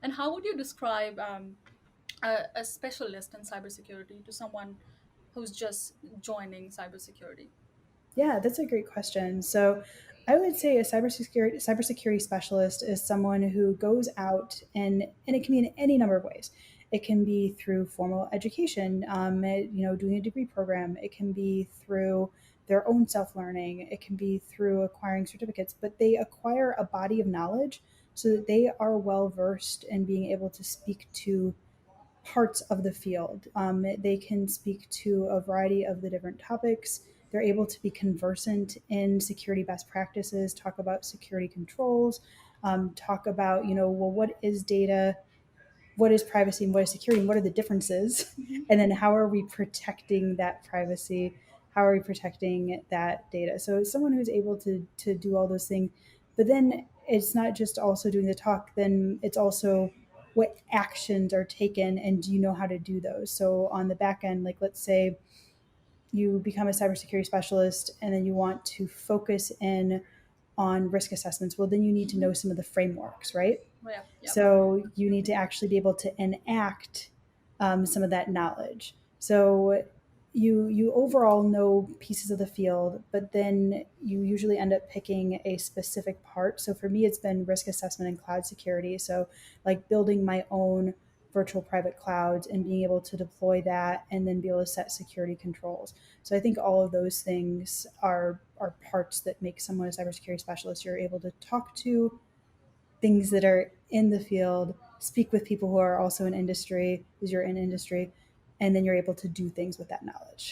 And how would you describe a specialist in cybersecurity to someone who's just joining cybersecurity? Yeah, that's a great question. So, I would say a cybersecurity specialist is someone who goes out and it can be in any number of ways. It can be through formal education, doing a degree program. It can be through their own self learning. It can be through acquiring certificates. But they acquire a body of knowledge so that they are well versed in being able to speak to parts of the field. They can speak to a variety of the different topics. They're able to be conversant in security best practices, talk about security controls, talk about, well, what is data, what is privacy, and what is security, and what are the differences? And then how are we protecting that privacy? How are we protecting that data? So someone who's able to do all those things, but then it's not just also doing the talk, then it's also what actions are taken and do you know how to do those? So on the back end, like let's say you become a cybersecurity specialist and then you want to focus in on risk assessments, well, then you need to know some of the frameworks, right? Yeah, yeah. So you need to actually be able to enact some of that knowledge. So you overall know pieces of the field, but then you usually end up picking a specific part. So for me, it's been risk assessment and cloud security. So like building my own virtual private clouds and being able to deploy that and then be able to set security controls. So I think all of those things are parts that make someone a cybersecurity specialist. You're able to talk to things that are in the field, speak with people who are also in industry, because you're in industry, and then you're able to do things with that knowledge.